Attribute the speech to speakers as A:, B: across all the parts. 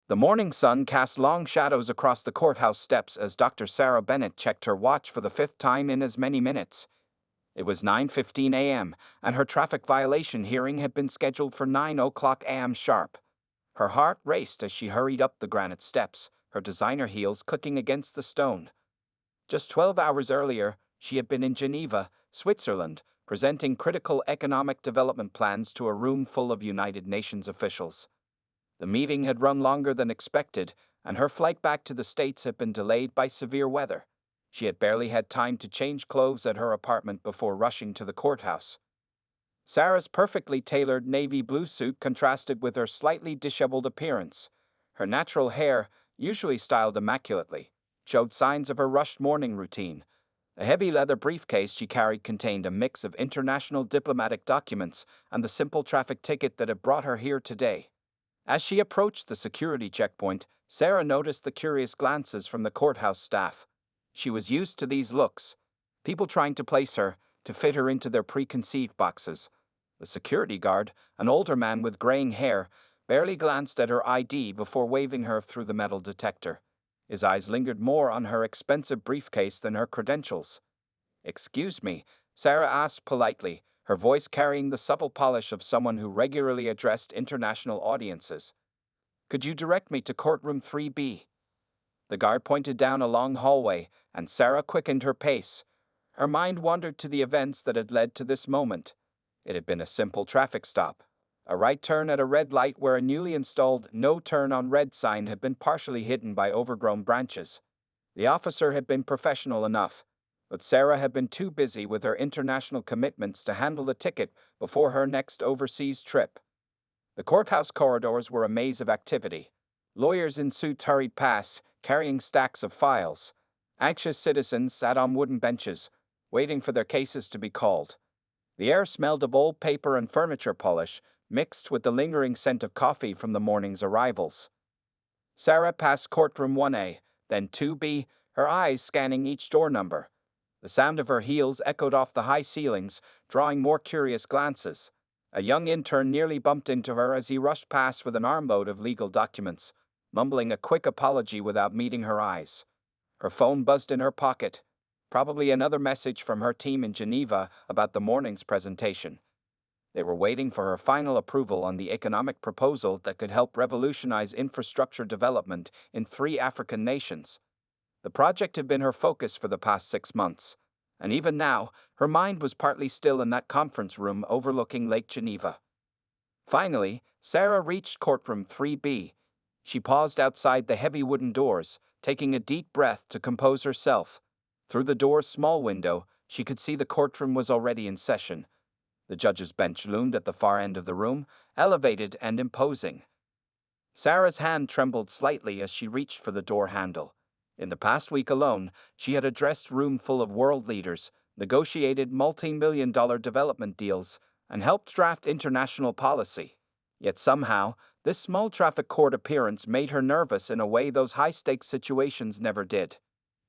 A: The morning sun cast long shadows across the courthouse steps as Dr. Sarah Bennett checked her watch for the fifth time in as many minutes. It was 9:15 a.m., and her traffic violation hearing had been scheduled for 9 o'clock a.m. sharp. Her heart raced as she hurried up the granite steps, her designer heels clicking against the stone. Just 12 hours earlier, she had been in Geneva, Switzerland, presenting critical economic development plans to a room full of United Nations officials. The meeting had run longer than expected, and her flight back to the States had been delayed by severe weather. She had barely had time to change clothes at her apartment before rushing to the courthouse. Sarah's perfectly tailored navy blue suit contrasted with her slightly disheveled appearance. Her natural hair, usually styled immaculately, showed signs of her rushed morning routine. The heavy leather briefcase she carried contained a mix of international diplomatic documents and the simple traffic ticket that had brought her here today. As she approached the security checkpoint, Sarah noticed the curious glances from the courthouse staff. She was used to these looks, people trying to place her, to fit her into their preconceived boxes. The security guard, an older man with graying hair, barely glanced at her ID before waving her through the metal detector. His eyes lingered more on her expensive briefcase than her credentials. "Excuse me," Sarah asked politely, her voice carrying the subtle polish of someone who regularly addressed international audiences. "Could you direct me to courtroom 3B? The guard pointed down a long hallway, and Sarah quickened her pace. Her mind wandered to the events that had led to this moment. It had been a simple traffic stop. A right turn at a red light where a newly installed "No Turn on Red" sign had been partially hidden by overgrown branches. The officer had been professional enough, but Sarah had been too busy with her international commitments to handle the ticket before her next overseas trip. The courthouse corridors were a maze of activity. Lawyers in suits hurried past, carrying stacks of files. Anxious citizens sat on wooden benches, waiting for their cases to be called. The air smelled of old paper and furniture polish, mixed with the lingering scent of coffee from the morning's arrivals. Sarah passed courtroom 1A, then 2B, her eyes scanning each door number. The sound of her heels echoed off the high ceilings, drawing more curious glances. A young intern nearly bumped into her as he rushed past with an armload of legal documents, mumbling a quick apology without meeting her eyes. Her phone buzzed in her pocket, probably another message from her team in Geneva about the morning's presentation. They were waiting for her final approval on the economic proposal that could help revolutionize infrastructure development in 3 African nations. The project had been her focus for the past 6 months, and even now, her mind was partly still in that conference room overlooking Lake Geneva. Finally, Sarah reached courtroom 3B. She paused outside the heavy wooden doors, taking a deep breath to compose herself. Through the door's small window, she could see the courtroom was already in session. The judge's bench loomed at the far end of the room, elevated and imposing. Sarah's hand trembled slightly as she reached for the door handle. In the past week alone, she had addressed a room full of world leaders, negotiated multi-million-dollar development deals, and helped draft international policy. Yet somehow, this small traffic court appearance made her nervous in a way those high-stakes situations never did.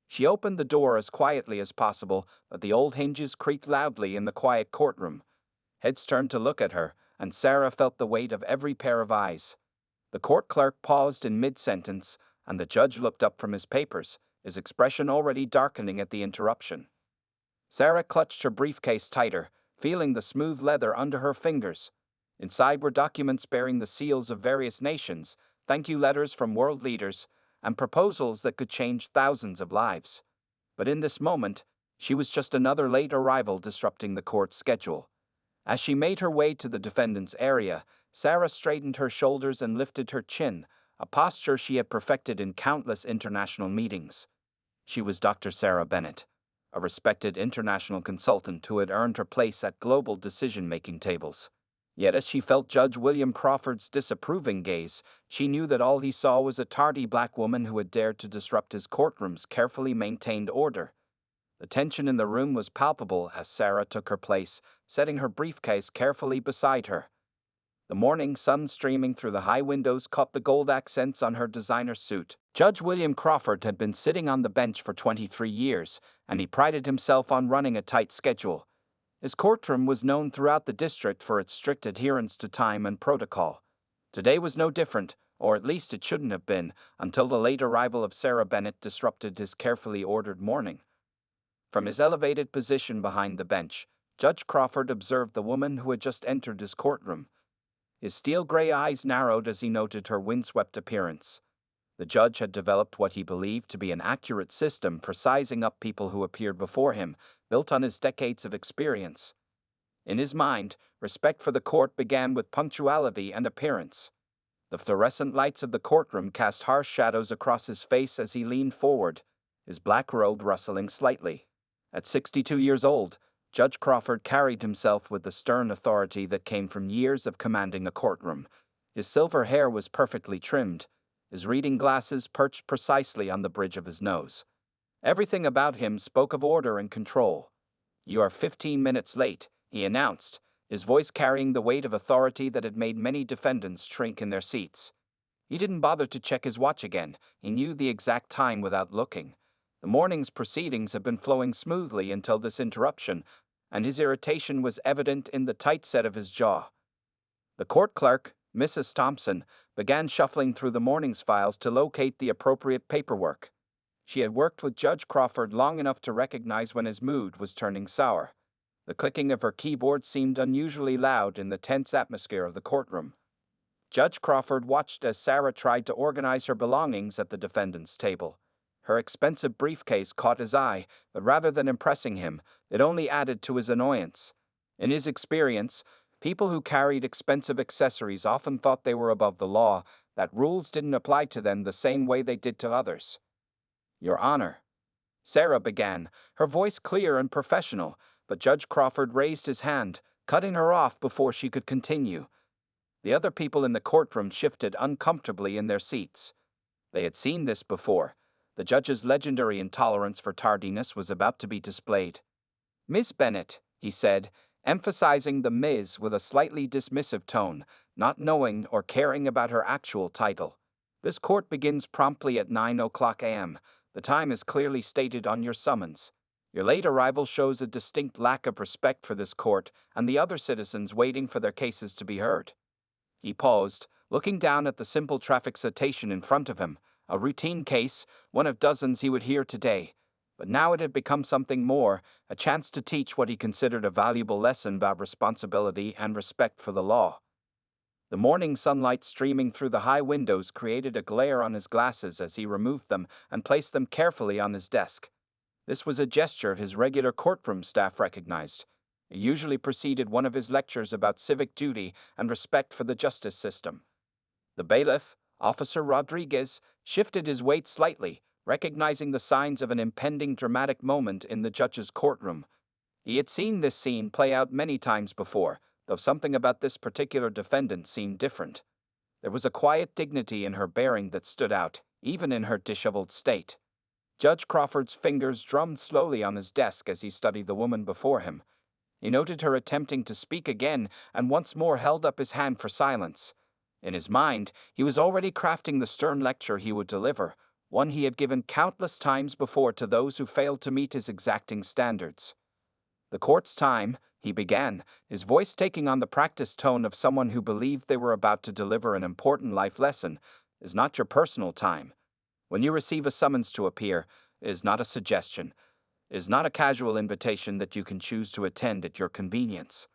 A: She opened the door as quietly as possible, but the old hinges creaked loudly in the quiet courtroom. Heads turned to look at her, and Sarah felt the weight of every pair of eyes. The court clerk paused in mid-sentence, and the judge looked up from his papers, his expression already darkening at the interruption. Sarah clutched her briefcase tighter, feeling the smooth leather under her fingers. Inside were documents bearing the seals of various nations, thank-you letters from world leaders, and proposals that could change thousands of lives. But in this moment, she was just another late arrival disrupting the court's schedule. As she made her way to the defendant's area, Sarah straightened her shoulders and lifted her chin, a posture she had perfected in countless international meetings. She was Dr. Sarah Bennett, a respected international consultant who had earned her place at global decision-making tables. Yet as she felt Judge William Crawford's disapproving gaze, she knew that all he saw was a tardy black woman who had dared to disrupt his courtroom's carefully maintained order. The tension in the room was palpable as Sarah took her place, setting her briefcase carefully beside her. The morning sun streaming through the high windows caught the gold accents on her designer suit. Judge William Crawford had been sitting on the bench for 23 years, and he prided himself on running a tight schedule. His courtroom was known throughout the district for its strict adherence to time and protocol. Today was no different, Or at least it shouldn't have been, until the late arrival of Sarah Bennett disrupted his carefully ordered morning. From his elevated position behind the bench, Judge Crawford observed the woman who had just entered his courtroom. His steel-gray eyes narrowed as he noted her windswept appearance. The judge had developed what he believed to be an accurate system for sizing up people who appeared before him, built on his decades of experience. In his mind, respect for the court began with punctuality and appearance. The fluorescent lights of the courtroom cast harsh shadows across his face as he leaned forward, his black robe rustling slightly. At 62 years old, Judge Crawford carried himself with the stern authority that came from years of commanding a courtroom. His silver hair was perfectly trimmed, his reading glasses perched precisely on the bridge of his nose. Everything about him spoke of order and control. "You are 15 minutes late," he announced, his voice carrying the weight of authority that had made many defendants shrink in their seats. He didn't bother to check his watch again. He knew the exact time without looking. The morning's proceedings had been flowing smoothly until this interruption, and his irritation was evident in the tight set of his jaw. The court clerk, Mrs. Thompson, began shuffling through the morning's files to locate the appropriate paperwork. She had worked with Judge Crawford long enough to recognize when his mood was turning sour. The clicking of her keyboard seemed unusually loud in the tense atmosphere of the courtroom. Judge Crawford watched as Sarah tried to organize her belongings at the defendant's table. Her expensive briefcase caught his eye, but rather than impressing him, it only added to his annoyance. In his experience, people who carried expensive accessories often thought they were above the law, that rules didn't apply to them the same way they did to others. "Your Honor," Sarah began, her voice clear and professional, but Judge Crawford raised his hand, cutting her off before she could continue. The other people in the courtroom shifted uncomfortably in their seats. They had seen this before. The judge's legendary intolerance for tardiness was about to be displayed. "Miss Bennett," he said, emphasizing the Ms. with a slightly dismissive tone, not knowing or caring about her actual title. "This court begins promptly at 9:00 a.m. The time is clearly stated on your summons. Your late arrival shows a distinct lack of respect for this court and the other citizens waiting for their cases to be heard." He paused, looking down at the simple traffic citation in front of him, a routine case, one of dozens he would hear today. But now it had become something more, a chance to teach what he considered a valuable lesson about responsibility and respect for the law. The morning sunlight streaming through the high windows created a glare on his glasses as he removed them and placed them carefully on his desk. This was a gesture his regular courtroom staff recognized. It usually preceded one of his lectures about civic duty and respect for the justice system. The bailiff, Officer Rodriguez, shifted his weight slightly, recognizing the signs of an impending dramatic moment in the judge's courtroom. He had seen this scene play out many times before, though something about this particular defendant seemed different. There was a quiet dignity in her bearing that stood out, even in her disheveled state. Judge Crawford's fingers drummed slowly on his desk as he studied the woman before him. He noted her attempting to speak again and once more held up his hand for silence. In his mind, he was already crafting the stern lecture he would deliver, one he had given countless times before to those who failed to meet his exacting standards. "The court's time," he began, his voice taking on the practiced tone of someone who believed they were about to deliver an important life lesson, "is not your personal time. When you receive a summons to appear, it is not a suggestion. It is not a casual invitation that you can choose to attend at your convenience."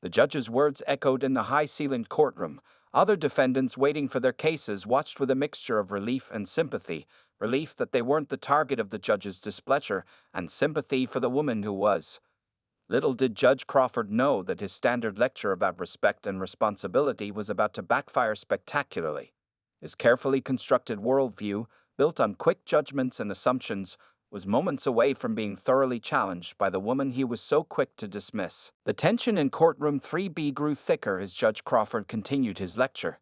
A: The judge's words echoed in the high-ceilinged courtroom. Other defendants waiting for their cases watched with a mixture of relief and sympathy, relief that they weren't the target of the judge's displeasure, and sympathy for the woman who was. Little did Judge Crawford know that his standard lecture about respect and responsibility was about to backfire spectacularly. His carefully constructed worldview, built on quick judgments and assumptions, was moments away from being thoroughly challenged by the woman he was so quick to dismiss. The tension in courtroom 3B grew thicker as Judge Crawford continued his lecture.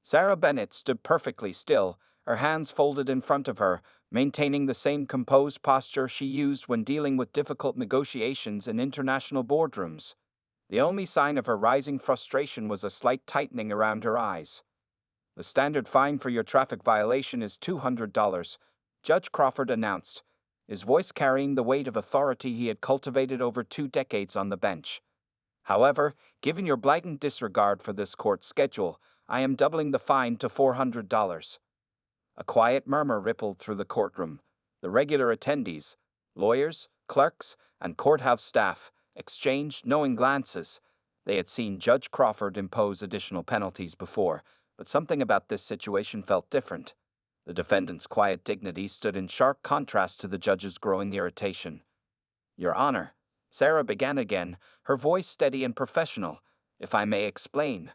A: Sarah Bennett stood perfectly still, her hands folded in front of her, maintaining the same composed posture she used when dealing with difficult negotiations in international boardrooms. The only sign of her rising frustration was a slight tightening around her eyes. "The standard fine for your traffic violation is $200, Judge Crawford announced, his voice carrying the weight of authority he had cultivated over 2 decades on the bench. "However, given your blatant disregard for this court schedule, I am doubling the fine to $400. A quiet murmur rippled through the courtroom. The regular attendees, lawyers, clerks, and courthouse staff, exchanged knowing glances. They had seen Judge Crawford impose additional penalties before, but something about this situation felt different. The defendant's quiet dignity stood in sharp contrast to the judge's growing irritation. "Your Honor," Sarah began again, her voice steady and professional, "if I may explain."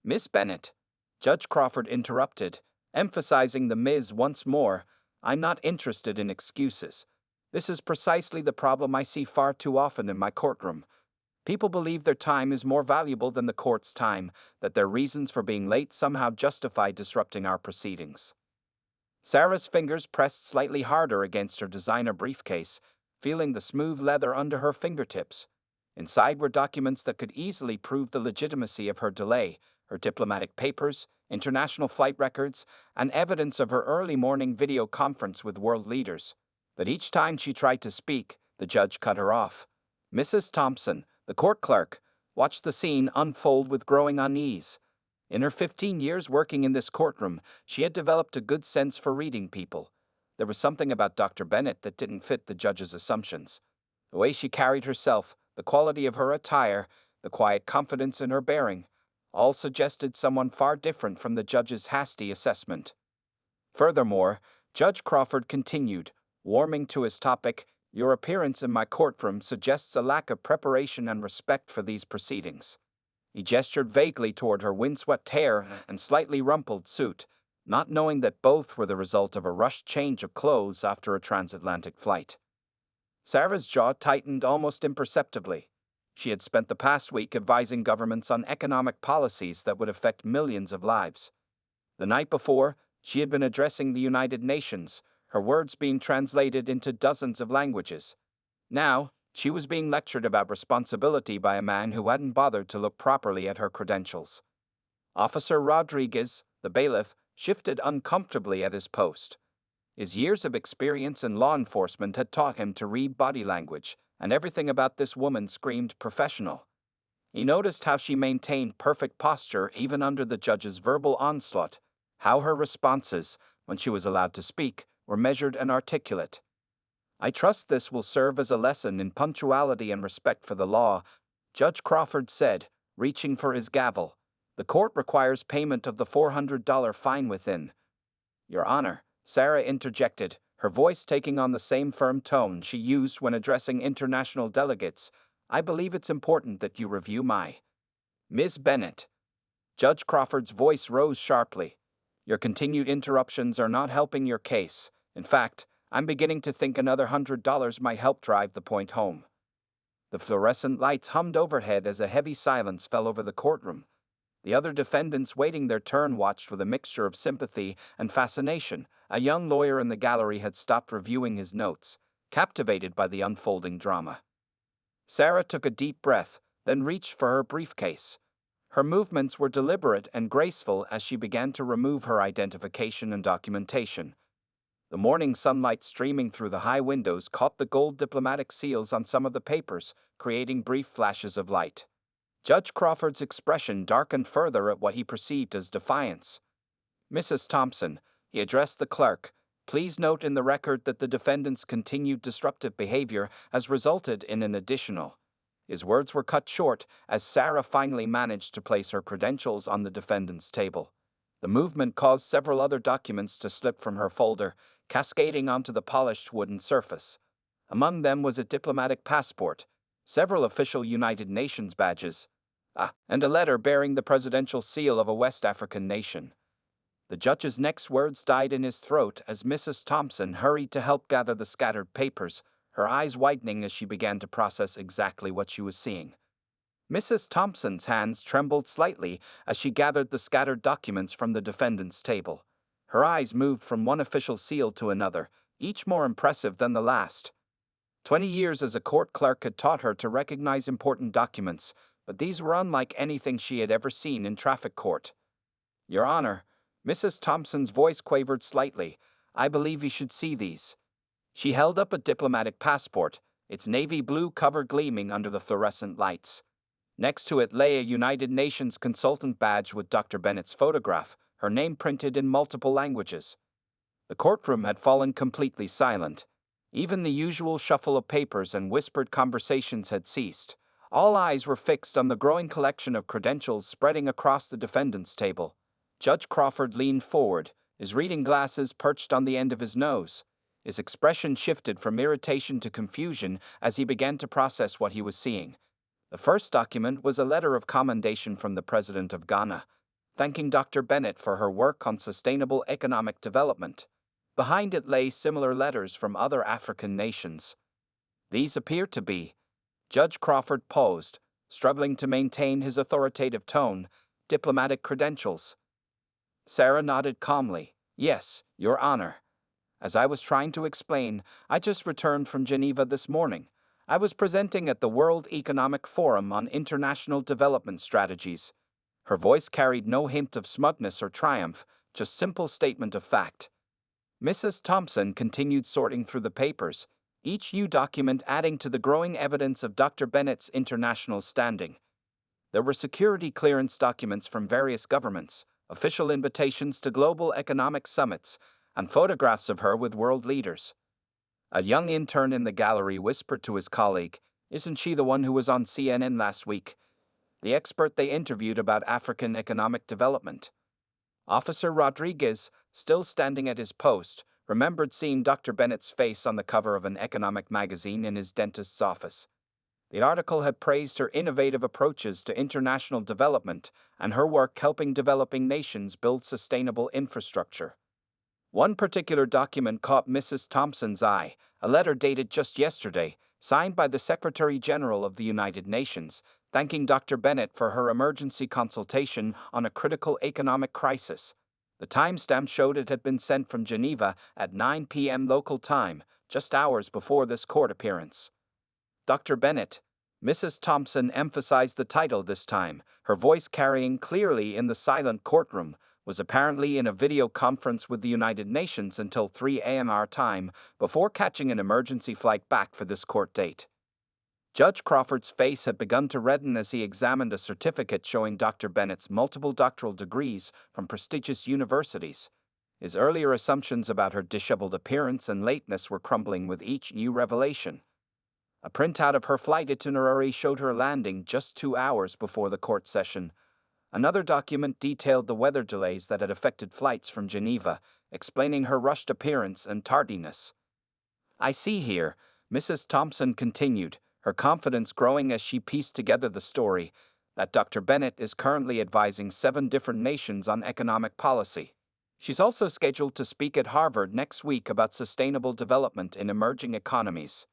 A: "Miss Bennett," Judge Crawford interrupted, emphasizing the Ms. once more, "I'm not interested in excuses. This is precisely the problem I see far too often in my courtroom. People believe their time is more valuable than the court's time, that their reasons for being late somehow justify disrupting our proceedings." Sarah's fingers pressed slightly harder against her designer briefcase, feeling the smooth leather under her fingertips. Inside were documents that could easily prove the legitimacy of her delay, her diplomatic papers, international flight records, and evidence of her early morning video conference with world leaders. But each time she tried to speak, the judge cut her off. Mrs. Thompson, the court clerk, watched the scene unfold with growing unease. In her 15 years working in this courtroom, she had developed a good sense for reading people. There was something about Dr. Bennett that didn't fit the judge's assumptions. The way she carried herself, the quality of her attire, the quiet confidence in her bearing, all suggested someone far different from the judge's hasty assessment. Furthermore, Judge Crawford continued, warming to his topic, "Your appearance in my courtroom suggests a lack of preparation and respect for these proceedings." He gestured vaguely toward her windswept hair and slightly rumpled suit, not knowing that both were the result of a rushed change of clothes after a transatlantic flight. Sarah's jaw tightened almost imperceptibly. She had spent the past week advising governments on economic policies that would affect millions of lives. The night before, she had been addressing the United Nations, her words being translated into dozens of languages. Now, she was being lectured about responsibility by a man who hadn't bothered to look properly at her credentials. Officer Rodriguez, the bailiff, shifted uncomfortably at his post. His years of experience in law enforcement had taught him to read body language, and everything about this woman screamed professional. He noticed how she maintained perfect posture even under the judge's verbal onslaught, how her responses, when she was allowed to speak, were measured and articulate. "I trust this will serve as a lesson in punctuality and respect for the law," Judge Crawford said, reaching for his gavel. "The court requires payment of the $400 fine within." "Your Honor," Sarah interjected, her voice taking on the same firm tone she used when addressing international delegates, "I believe it's important that you review my—" "Ms. Bennett." Judge Crawford's voice rose sharply. "Your continued interruptions are not helping your case. In fact, I'm beginning to think another $100 might help drive the point home." The fluorescent lights hummed overhead as a heavy silence fell over the courtroom. The other defendants waiting their turn watched with a mixture of sympathy and fascination. A young lawyer in the gallery had stopped reviewing his notes, captivated by the unfolding drama. Sarah took a deep breath, then reached for her briefcase. Her movements were deliberate and graceful as she began to remove her identification and documentation. The morning sunlight streaming through the high windows caught the gold diplomatic seals on some of the papers, creating brief flashes of light. Judge Crawford's expression darkened further at what he perceived as defiance. "Mrs. Thompson," he addressed the clerk, "please note in the record that the defendant's continued disruptive behavior has resulted in an additional—" His words were cut short as Sarah finally managed to place her credentials on the defendant's table. The movement caused several other documents to slip from her folder, cascading onto the polished wooden surface. Among them was a diplomatic passport, several official United Nations badges, and a letter bearing the presidential seal of a West African nation. The judge's next words died in his throat as Mrs. Thompson hurried to help gather the scattered papers, her eyes widening as she began to process exactly what she was seeing. Mrs. Thompson's hands trembled slightly as she gathered the scattered documents from the defendant's table. Her eyes moved from one official seal to another, each more impressive than the last. 20 years as a court clerk had taught her to recognize important documents, but these were unlike anything she had ever seen in traffic court. "Your Honor," Mrs. Thompson's voice quavered slightly, "I believe you should see these." She held up a diplomatic passport, its navy blue cover gleaming under the fluorescent lights. Next to it lay a United Nations consultant badge with Dr. Bennett's photograph, her name printed in multiple languages. The courtroom had fallen completely silent. Even the usual shuffle of papers and whispered conversations had ceased. All eyes were fixed on the growing collection of credentials spreading across the defendant's table. Judge Crawford leaned forward, his reading glasses perched on the end of his nose. His expression shifted from irritation to confusion as he began to process what he was seeing. The first document was a letter of commendation from the President of Ghana, thanking Dr. Bennett for her work on sustainable economic development. Behind it lay similar letters from other African nations. These appeared to be. Judge Crawford paused, struggling to maintain his authoritative tone, diplomatic credentials. Sarah nodded calmly. Yes, Your Honor. As I was trying to explain, I just returned from Geneva this morning. I was presenting at the World Economic Forum on International Development Strategies. Her voice carried no hint of smugness or triumph, just simple statement of fact. Mrs. Thompson continued sorting through the papers, each new document adding to the growing evidence of Dr. Bennett's international standing. There were security clearance documents from various governments, official invitations to global economic summits, and photographs of her with world leaders. A young intern in the gallery whispered to his colleague, "Isn't she the one who was on CNN last week? The expert they interviewed about African economic development." Officer Rodriguez, still standing at his post, remembered seeing Dr. Bennett's face on the cover of an economic magazine in his dentist's office. The article had praised her innovative approaches to international development and her work helping developing nations build sustainable infrastructure. One particular document caught Mrs. Thompson's eye, a letter dated just yesterday, signed by the Secretary General of the United Nations, thanking Dr. Bennett for her emergency consultation on a critical economic crisis. The timestamp showed it had been sent from Geneva at 9 p.m. local time, just hours before this court appearance. Dr. Bennett. Mrs. Thompson emphasized the title this time, her voice carrying clearly in the silent courtroom, was apparently in a video conference with the United Nations until 3 a.m. our time, before catching an emergency flight back for this court date. Judge Crawford's face had begun to redden as he examined a certificate showing Dr. Bennett's multiple doctoral degrees from prestigious universities. His earlier assumptions about her disheveled appearance and lateness were crumbling with each new revelation. A printout of her flight itinerary showed her landing just 2 hours before the court session. Another document detailed the weather delays that had affected flights from Geneva, explaining her rushed appearance and tardiness. "I see here," Mrs. Thompson continued, her confidence growing as she pieced together the story, "that Dr. Bennett is currently advising 7 different nations on economic policy. She's also scheduled to speak at Harvard next week about sustainable development in emerging economies."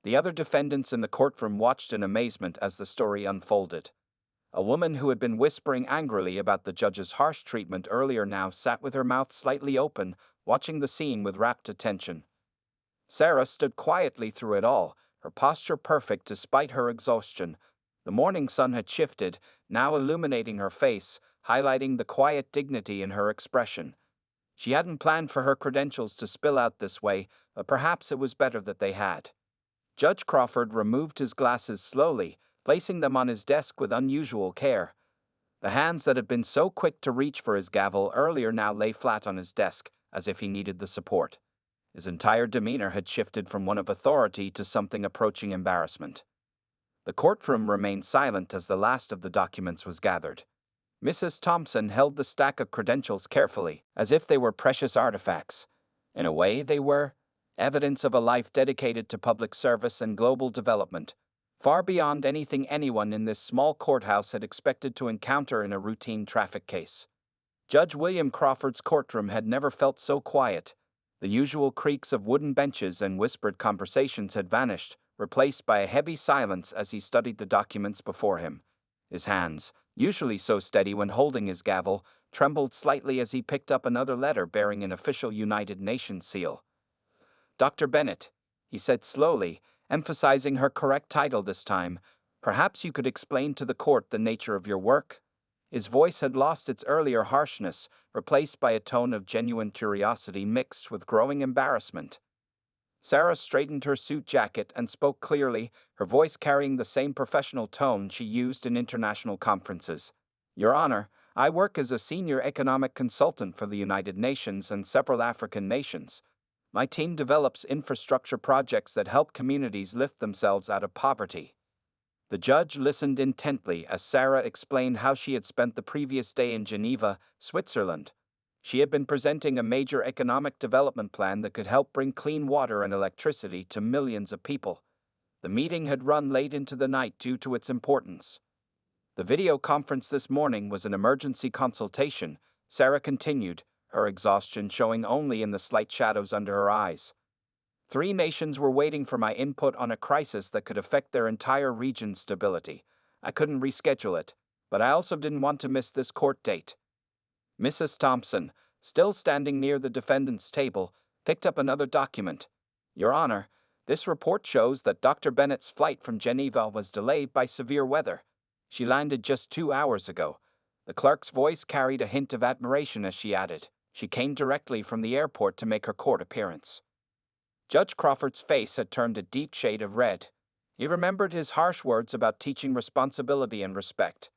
A: The other defendants in the courtroom watched in amazement as the story unfolded. A woman who had been whispering angrily about the judge's harsh treatment earlier now sat with her mouth slightly open, watching the scene with rapt attention. Sarah stood quietly through it all, her posture perfect despite her exhaustion. The morning sun had shifted, now illuminating her face, highlighting the quiet dignity in her expression. She hadn't planned for her credentials to spill out this way, but perhaps it was better that they had. Judge Crawford removed his glasses slowly, placing them on his desk with unusual care. The hands that had been so quick to reach for his gavel earlier now lay flat on his desk, as if he needed the support. His entire demeanor had shifted from one of authority to something approaching embarrassment. The courtroom remained silent as the last of the documents was gathered. Mrs. Thompson held the stack of credentials carefully, as if they were precious artifacts. In a way, they were evidence of a life dedicated to public service and global development, far beyond anything anyone in this small courthouse had expected to encounter in a routine traffic case. Judge William Crawford's courtroom had never felt so quiet. The usual creaks of wooden benches and whispered conversations had vanished, replaced by a heavy silence as he studied the documents before him. His hands, usually so steady when holding his gavel, trembled slightly as he picked up another letter bearing an official United Nations seal. "Dr. Bennett," he said slowly, emphasizing her correct title this time, "perhaps you could explain to the court the nature of your work?" His voice had lost its earlier harshness, replaced by a tone of genuine curiosity mixed with growing embarrassment. Sarah straightened her suit jacket and spoke clearly, her voice carrying the same professional tone she used in international conferences. Your Honor, I work as a senior economic consultant for the United Nations and several African nations. My team develops infrastructure projects that help communities lift themselves out of poverty. The judge listened intently as Sarah explained how she had spent the previous day in Geneva, Switzerland. She had been presenting a major economic development plan that could help bring clean water and electricity to millions of people. The meeting had run late into the night due to its importance. The video conference this morning was an emergency consultation, Sarah continued, her exhaustion showing only in the slight shadows under her eyes. 3 nations were waiting for my input on a crisis that could affect their entire region's stability. I couldn't reschedule it, but I also didn't want to miss this court date. Mrs. Thompson, still standing near the defendant's table, picked up another document. Your Honor, this report shows that Dr. Bennett's flight from Geneva was delayed by severe weather. She landed just 2 hours ago. The clerk's voice carried a hint of admiration as she added, she came directly from the airport to make her court appearance. Judge Crawford's face had turned a deep shade of red. He remembered his harsh words about teaching responsibility and respect.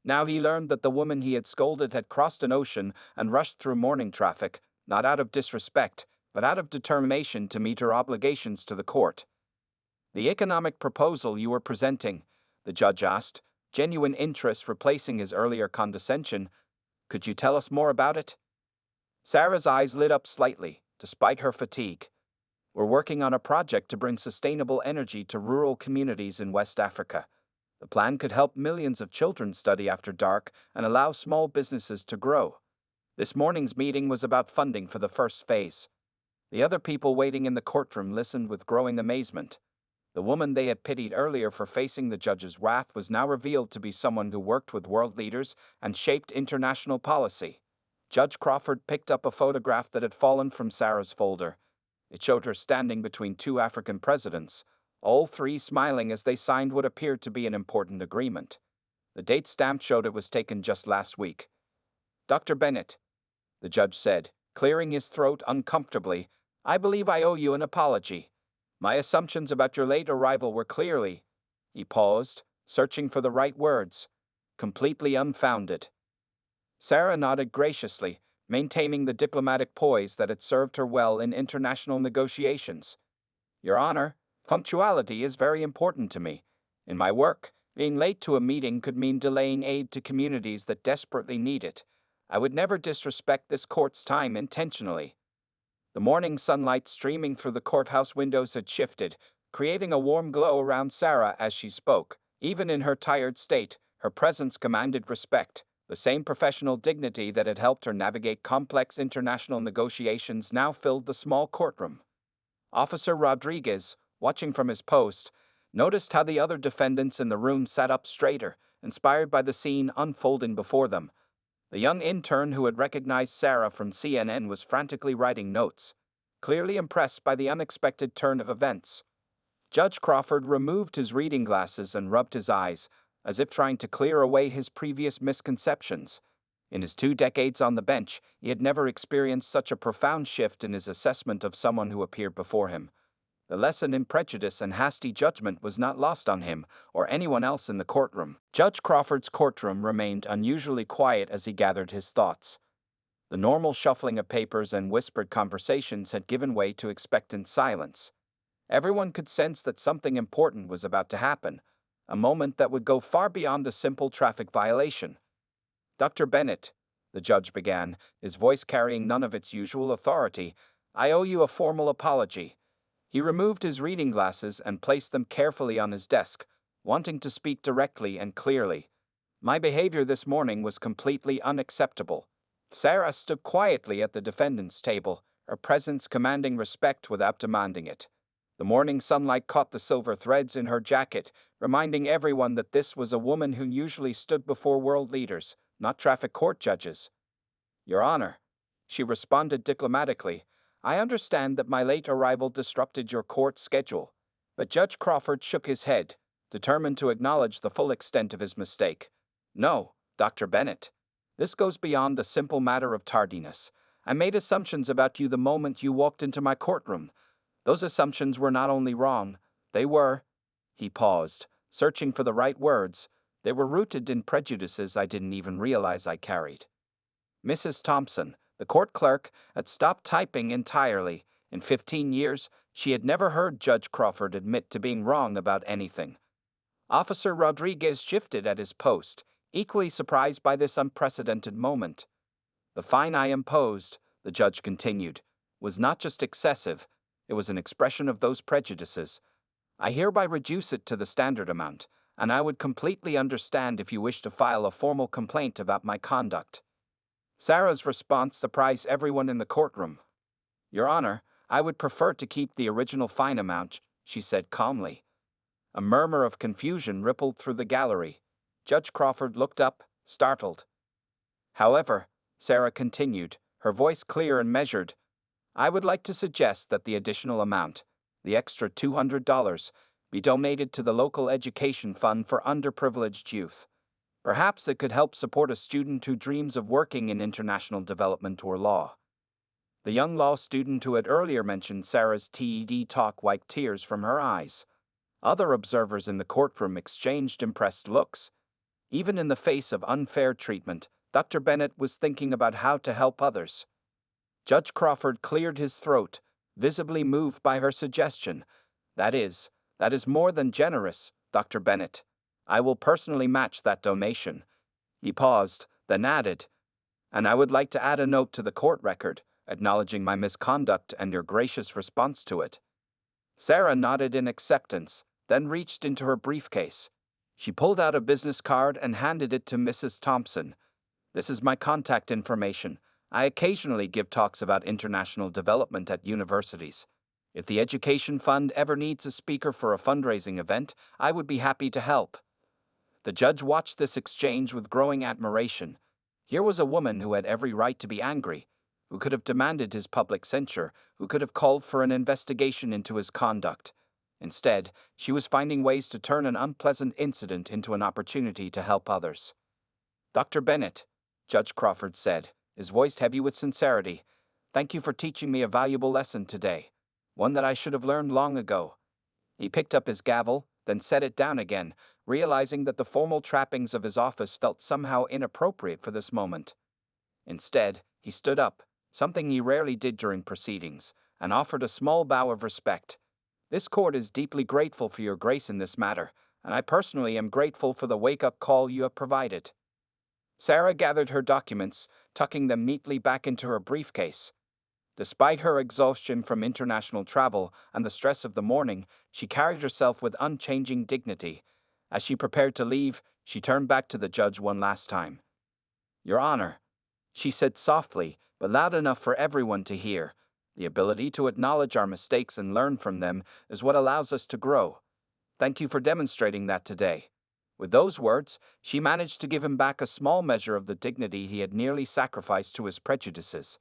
A: Now he learned that the woman he had scolded had crossed an ocean and rushed through morning traffic, not out of disrespect, but out of determination to meet her obligations to the court. The economic proposal you were presenting, the judge asked, genuine interest replacing his earlier condescension. Could you tell us more about it? Sarah's eyes lit up slightly, despite her fatigue. We're working on a project to bring sustainable energy to rural communities in West Africa. The plan could help millions of children study after dark and allow small businesses to grow. This morning's meeting was about funding for the first phase. The other people waiting in the courtroom listened with growing amazement. The woman they had pitied earlier for facing the judge's wrath was now revealed to be someone who worked with world leaders and shaped international policy. Judge Crawford picked up a photograph that had fallen from Sarah's folder. It showed her standing between 2 African presidents, all 3 smiling as they signed what appeared to be an important agreement. The date stamp showed it was taken just last week. Dr. Bennett, the judge said, clearing his throat uncomfortably, I believe I owe you an apology. My assumptions about your late arrival were clearly, he paused, searching for the right words, completely unfounded. Sarah nodded graciously, maintaining the diplomatic poise that had served her well in international negotiations. Your Honor, punctuality is very important to me. In my work, being late to a meeting could mean delaying aid to communities that desperately need it. I would never disrespect this court's time intentionally. The morning sunlight streaming through the courthouse windows had shifted, creating a warm glow around Sarah as she spoke. Even in her tired state, her presence commanded respect. The same professional dignity that had helped her navigate complex international negotiations now filled the small courtroom. Officer Rodriguez, watching from his post, noticed how the other defendants in the room sat up straighter, inspired by the scene unfolding before them. The young intern who had recognized Sarah from CNN was frantically writing notes, clearly impressed by the unexpected turn of events. Judge Crawford removed his reading glasses and rubbed his eyes, as if trying to clear away his previous misconceptions. In his 2 decades on the bench, he had never experienced such a profound shift in his assessment of someone who appeared before him. The lesson in prejudice and hasty judgment was not lost on him or anyone else in the courtroom. Judge Crawford's courtroom remained unusually quiet as he gathered his thoughts. The normal shuffling of papers and whispered conversations had given way to expectant silence. Everyone could sense that something important was about to happen, a moment that would go far beyond a simple traffic violation. Dr. Bennett, the judge began, his voice carrying none of its usual authority, I owe you a formal apology. He removed his reading glasses and placed them carefully on his desk, wanting to speak directly and clearly. My behavior this morning was completely unacceptable. Sarah stood quietly at the defendant's table, her presence commanding respect without demanding it. The morning sunlight caught the silver threads in her jacket, reminding everyone that this was a woman who usually stood before world leaders, not traffic court judges. Your Honor, she responded diplomatically, I understand that my late arrival disrupted your court schedule. But Judge Crawford shook his head, determined to acknowledge the full extent of his mistake. No, Dr. Bennett. This goes beyond a simple matter of tardiness. I made assumptions about you the moment you walked into my courtroom. Those assumptions were not only wrong, they were— he paused, searching for the right words. They were rooted in prejudices I didn't even realize I carried. Mrs. Thompson, the court clerk, had stopped typing entirely. In 15 years, she had never heard Judge Crawford admit to being wrong about anything. Officer Rodriguez shifted at his post, equally surprised by this unprecedented moment. The fine I imposed, the judge continued, was not just excessive, it was an expression of those prejudices. I hereby reduce it to the standard amount, and I would completely understand if you wish to file a formal complaint about my conduct. Sarah's response surprised everyone in the courtroom. Your Honor, I would prefer to keep the original fine amount, she said calmly. A murmur of confusion rippled through the gallery. Judge Crawford looked up, startled. However, Sarah continued, her voice clear and measured, I would like to suggest that the additional amount, the extra $200, be donated to the local education fund for underprivileged youth. Perhaps it could help support a student who dreams of working in international development or law. The young law student who had earlier mentioned Sarah's TED talk wiped tears from her eyes. Other observers in the courtroom exchanged impressed looks. Even in the face of unfair treatment, Dr. Bennett was thinking about how to help others. Judge Crawford cleared his throat, visibly moved by her suggestion. That is more than generous, Dr. Bennett. I will personally match that donation. He paused, then added, and I would like to add a note to the court record, acknowledging my misconduct and your gracious response to it. Sarah nodded in acceptance, then reached into her briefcase. She pulled out a business card and handed it to Mrs. Thompson. This is my contact information. I occasionally give talks about international development at universities. If the Education Fund ever needs a speaker for a fundraising event, I would be happy to help. The judge watched this exchange with growing admiration. Here was a woman who had every right to be angry, who could have demanded his public censure, who could have called for an investigation into his conduct. Instead, she was finding ways to turn an unpleasant incident into an opportunity to help others. Dr. Bennett, Judge Crawford said, his voice heavy with sincerity, thank you for teaching me a valuable lesson today, one that I should have learned long ago. He picked up his gavel, then set it down again, realizing that the formal trappings of his office felt somehow inappropriate for this moment. Instead, he stood up, something he rarely did during proceedings, and offered a small bow of respect. This court is deeply grateful for your grace in this matter, and I personally am grateful for the wake-up call you have provided. Sarah gathered her documents, tucking them neatly back into her briefcase. Despite her exhaustion from international travel and the stress of the morning, she carried herself with unchanging dignity. As she prepared to leave, she turned back to the judge one last time. Your Honor, she said softly, but loud enough for everyone to hear, the ability to acknowledge our mistakes and learn from them is what allows us to grow. Thank you for demonstrating that today. With those words, she managed to give him back a small measure of the dignity he had nearly sacrificed to his prejudices.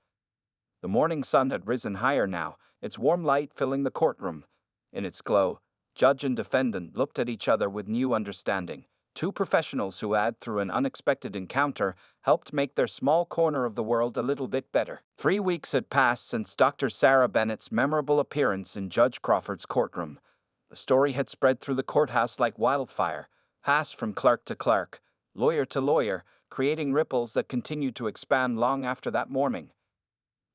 A: The morning sun had risen higher now, its warm light filling the courtroom. In its glow, judge and defendant looked at each other with new understanding. Two professionals who had, through an unexpected encounter, helped make their small corner of the world a little bit better. 3 weeks had passed since Dr. Sarah Bennett's memorable appearance in Judge Crawford's courtroom. The story had spread through the courthouse like wildfire, passed from clerk to clerk, lawyer to lawyer, creating ripples that continued to expand long after that morning.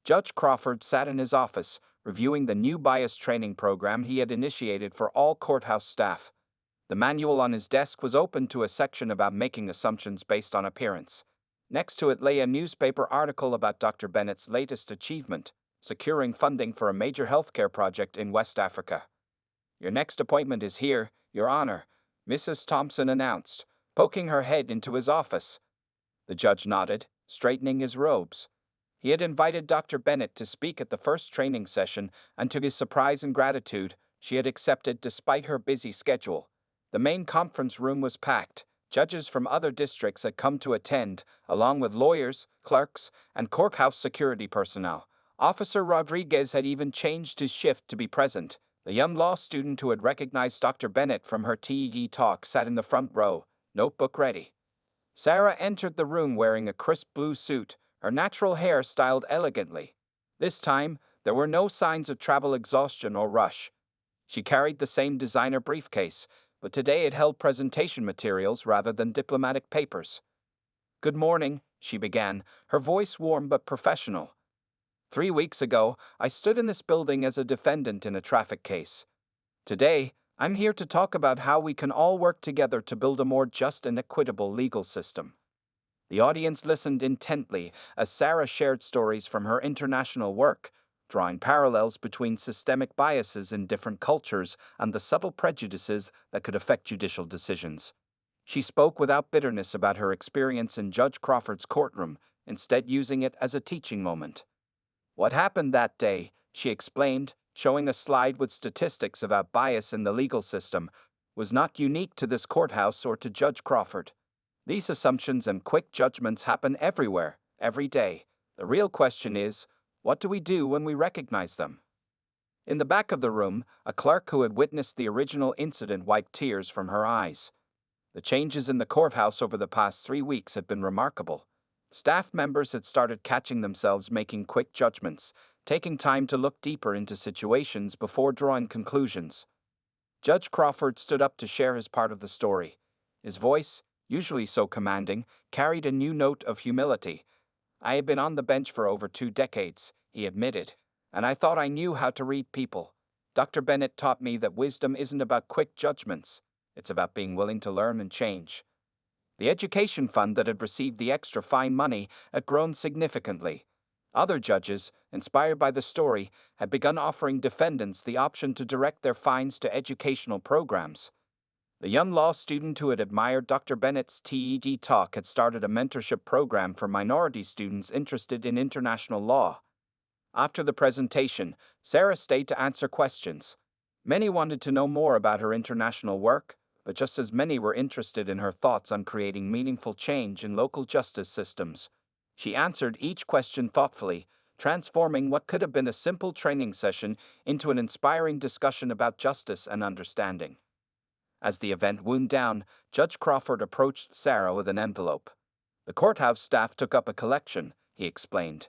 A: Judge Crawford sat in his office, reviewing the new bias training program he had initiated for all courthouse staff. The manual on his desk was open to a section about making assumptions based on appearance. Next to it lay a newspaper article about Dr. Bennett's latest achievement, securing funding for a major healthcare project in West Africa. Your next appointment is here, Your Honor, Mrs. Thompson announced, poking her head into his office. The judge nodded, straightening his robes. He had invited Dr. Bennett to speak at the first training session, and to his surprise and gratitude, she had accepted despite her busy schedule. The main conference room was packed. Judges from other districts had come to attend, along with lawyers, clerks, and courthouse security personnel. Officer Rodriguez had even changed his shift to be present. The young law student who had recognized Dr. Bennett from her TED talk sat in the front row, notebook ready. Sarah entered the room wearing a crisp blue suit, her natural hair styled elegantly. This time, There were no signs of travel exhaustion or rush. She carried the same designer briefcase, but today it held presentation materials rather than diplomatic papers. "Good morning," she began, her voice warm but professional. "3 weeks ago, I stood in this building as a defendant in a traffic case. Today, I'm here to talk about how we can all work together to build a more just and equitable legal system." The audience listened intently as Sarah shared stories from her international work, drawing parallels between systemic biases in different cultures and the subtle prejudices that could affect judicial decisions. She spoke without bitterness about her experience in Judge Crawford's courtroom, instead using it as a teaching moment. "What happened that day," she explained, showing a slide with statistics about bias in the legal system, "was not unique to this courthouse or to Judge Crawford. These assumptions and quick judgments happen everywhere, every day. The real question is, what do we do when we recognize them?" In the back of the room, a clerk who had witnessed the original incident wiped tears from her eyes. The changes in the courthouse over the past 3 weeks had been remarkable. Staff members had started catching themselves making quick judgments, taking time to look deeper into situations before drawing conclusions. Judge Crawford stood up to share his part of the story. His voice, usually so commanding, carried a new note of humility. "I had been on the bench for over 2 decades, he admitted, and I thought I knew how to read people. Dr. Bennett taught me that wisdom isn't about quick judgments. It's about being willing to learn and change." The education fund that had received the extra fine money had grown significantly. Other judges, inspired by the story, had begun offering defendants the option to direct their fines to educational programs. The young law student who had admired Dr. Bennett's TED talk had started a mentorship program for minority students interested in international law. After the presentation, Sarah stayed to answer questions. Many wanted to know more about her international work, but just as many were interested in her thoughts on creating meaningful change in local justice systems. She answered each question thoughtfully, transforming what could have been a simple training session into an inspiring discussion about justice and understanding. As the event wound down, Judge Crawford approached Sarah with an envelope. "The courthouse staff took up a collection," he explained.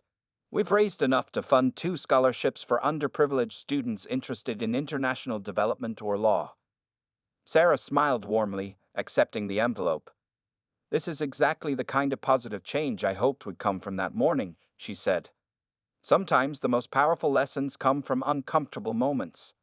A: "We've raised enough to fund 2 scholarships for underprivileged students interested in international development or law." Sarah smiled warmly, accepting the envelope. "This is exactly the kind of positive change I hoped would come from that morning," she said. "Sometimes the most powerful lessons come from uncomfortable moments."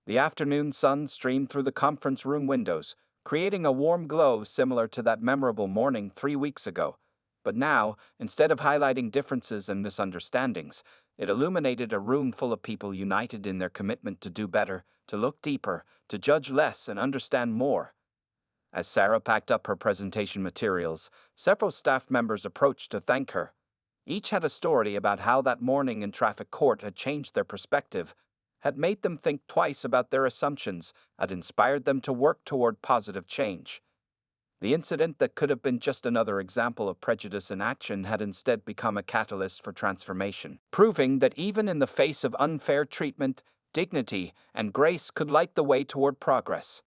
A: The afternoon sun streamed through the conference room windows, creating a warm glow similar to that memorable morning 3 weeks ago. But now, instead of highlighting differences and misunderstandings, it illuminated a room full of people united in their commitment to do better, to look deeper, to judge less and understand more. As Sarah packed up her presentation materials, several staff members approached to thank her. Each had a story about how that morning in traffic court had changed their perspective, had made them think twice about their assumptions, had inspired them to work toward positive change. The incident that could have been just another example of prejudice in action had instead become a catalyst for transformation, proving that even in the face of unfair treatment, dignity and grace could light the way toward progress.